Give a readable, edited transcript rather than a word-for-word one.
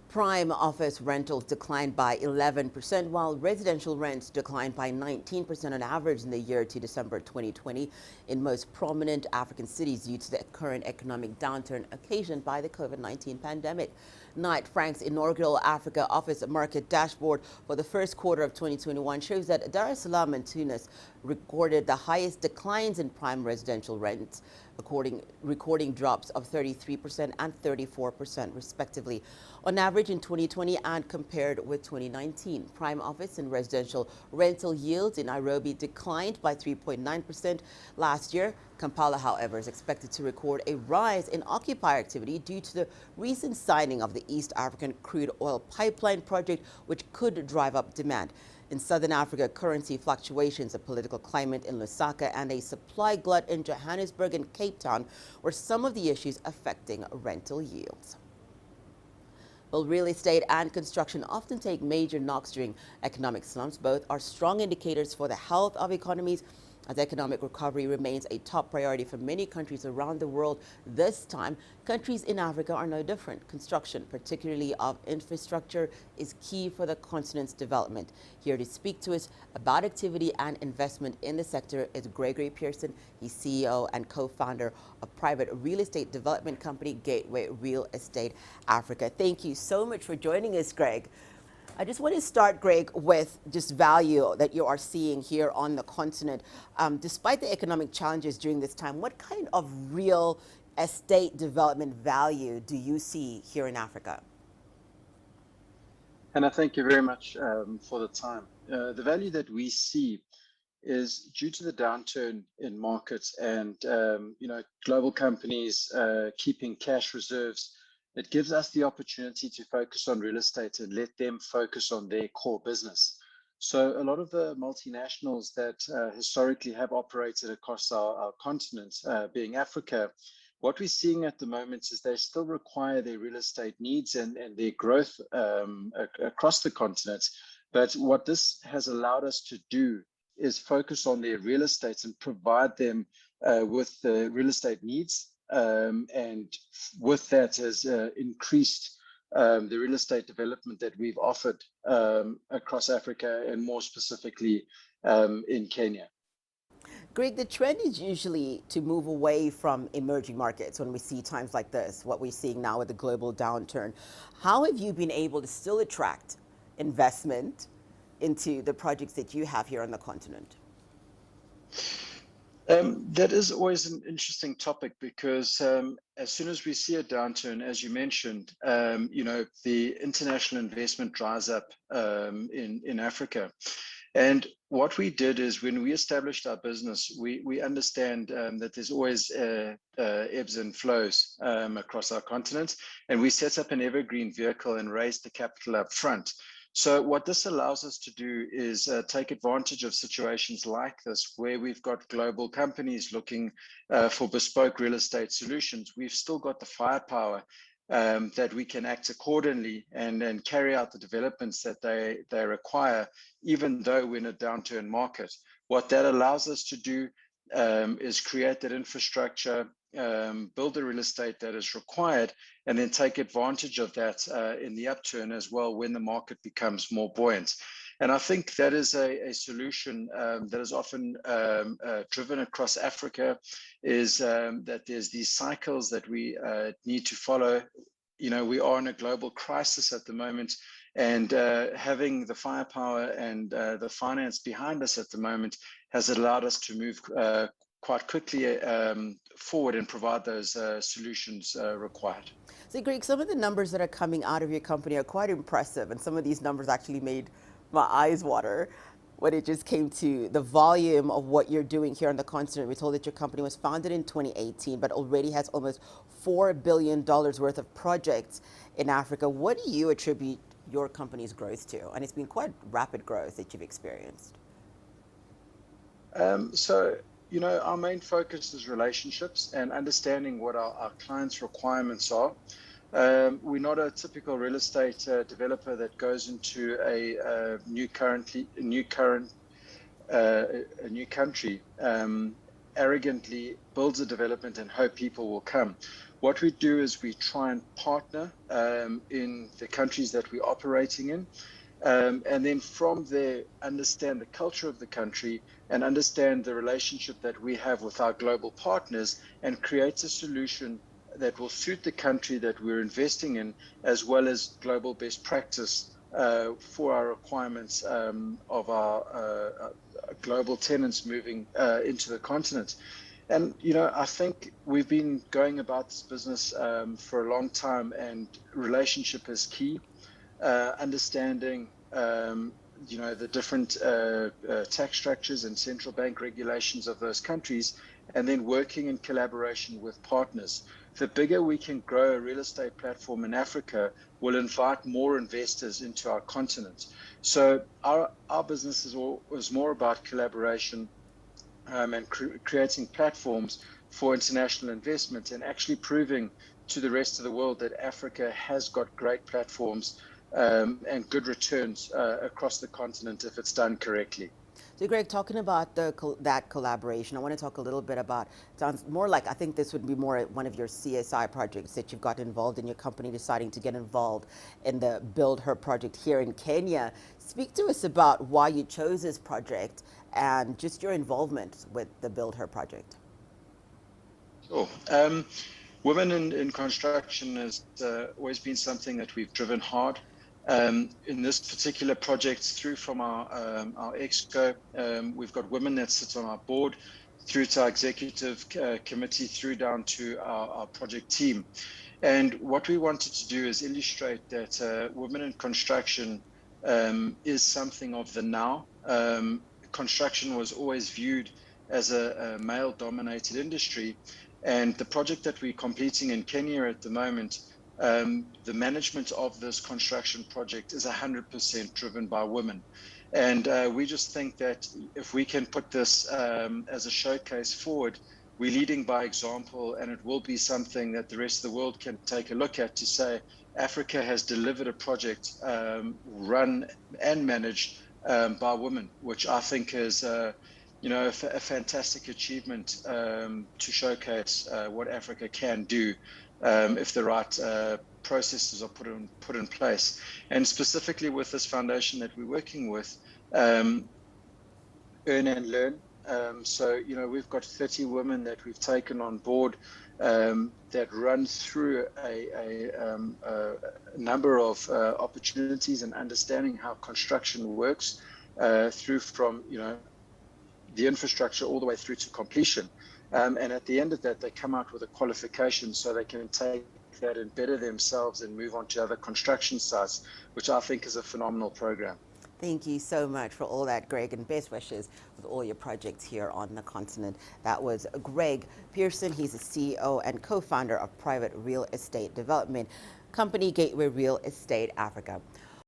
Prime office rentals declined by 11%, while residential rents declined by 19% on average in the year to December 2020 in most prominent African cities due to the current economic downturn occasioned by the COVID-19 pandemic. Knight Frank's inaugural Africa office market dashboard for the first quarter of 2021 shows that Dar es Salaam and Tunis recorded the highest declines in prime residential rents, recording drops of 33% and 34% respectively. On average in 2020 and compared with 2019, prime office and residential rental yields in Nairobi declined by 3.9% last year. Kampala, however, is expected to record a rise in occupier activity due to the recent signing of the East African crude oil pipeline project, which could drive up demand. In Southern Africa, currency fluctuations, a political climate in Lusaka, and a supply glut in Johannesburg and Cape Town were some of the issues affecting rental yields. Well, real estate and construction often take major knocks during economic slumps. Both are strong indicators for the health of economies. As economic recovery remains a top priority for many countries around the world this time, countries in Africa are no different. Construction, particularly of infrastructure, is key for the continent's development. Here to speak to us about activity and investment in the sector is Gregory Pearson. He's CEO and co-founder of private real estate development company Gateway Real Estate Africa. Thank you so much for joining us, Greg. I just want to start, Greg, with just value that you are seeing here on the continent. Despite the economic challenges during this time, what kind of real estate development value do you see here in Africa? Hannah, thank you very much for the time. The value that we see is due to the downturn in markets and global companies keeping cash reserves. It gives us the opportunity to focus on real estate and let them focus on their core business. So a lot of the multinationals that historically have operated across our continent, being Africa, what we're seeing at the moment is they still require their real estate needs and their growth across the continent. But what this has allowed us to do is focus on their real estate and provide them with the real estate needs. And with that has increased the real estate development that we've offered across Africa and more specifically in Kenya. Greg, the trend is usually to move away from emerging markets when we see times like this, what we're seeing now with the global downturn. How have you been able to still attract investment into the projects that you have here on the continent? That is always an interesting topic because as soon as we see a downturn, as you mentioned, the international investment dries up in Africa. And what we did is when we established our business, we understand that there's always ebbs and flows across our continent. And we set up an evergreen vehicle and raised the capital up front. So what this allows us to do is take advantage of situations like this, where we've got global companies looking for bespoke real estate solutions. We've still got the firepower that we can act accordingly and carry out the developments that they require, even though we're in a downturn market. What that allows us to do is create that infrastructure, build the real estate that is required, and then take advantage of that in the upturn as well when the market becomes more buoyant. And I think that is a solution that is often driven across Africa, is that there's these cycles that we need to follow. We are in a global crisis at the moment, and having the firepower and the finance behind us at the moment has allowed us to move quite quickly forward and provide those solutions required. So, Greg, some of the numbers that are coming out of your company are quite impressive, and some of these numbers actually made my eyes water when it just came to the volume of what you're doing here on the continent. We're told that your company was founded in 2018, but already has almost $4 billion worth of projects in Africa. What do you attribute your company's growth to? And it's been quite rapid growth that you've experienced. Our main focus is relationships and understanding what our clients' requirements are. We're not a typical real estate developer that goes into a new country, arrogantly builds a development and hope people will come. What we do is we try and partner in the countries that we're operating in. And then from there, understand the culture of the country and understand the relationship that we have with our global partners and create a solution that will suit the country that we're investing in, as well as global best practice for our requirements of our global tenants moving into the continent. And, I think we've been going about this business for a long time, and relationship is key. Understanding, the different tax structures and central bank regulations of those countries, and then working in collaboration with partners. The bigger we can grow a real estate platform in Africa will invite more investors into our continent. So our business is more about collaboration and creating platforms for international investment, and actually proving to the rest of the world that Africa has got great platforms and good returns across the continent if it's done correctly. So, Greg, talking about that collaboration, I want to talk a little bit about, sounds more like, I think this would be more one of your CSI projects that you've got involved in, your company deciding to get involved in the Build Her project here in Kenya. Speak to us about why you chose this project and just your involvement with the Build Her project. Sure. Women in construction has always been something that we've driven hard. In this particular project, through from our exco, we've got women that sit on our board, through to our executive committee, through down to our project team. And what we wanted to do is illustrate that women in construction is something of the now. Construction was always viewed as a male-dominated industry. And the project that we're completing in Kenya at the moment, the management of this construction project is 100% driven by women. And we just think that if we can put this as a showcase forward, we're leading by example, and it will be something that the rest of the world can take a look at to say Africa has delivered a project run and managed by women, which I think is a fantastic achievement to showcase what Africa can do if the right processes are put in place. And specifically with this foundation that we're working with, Earn and Learn. So, we've got 30 women that we've taken on board that run through a number of opportunities and understanding how construction works through from, the infrastructure all the way through to completion. And at the end of that, they come out with a qualification so they can take that and better themselves and move on to other construction sites, which I think is a phenomenal program. Thank you so much for all that, Greg, and best wishes with all your projects here on the continent. That was Greg Pearson. He's the CEO and co-founder of private real estate development company Gateway Real Estate Africa.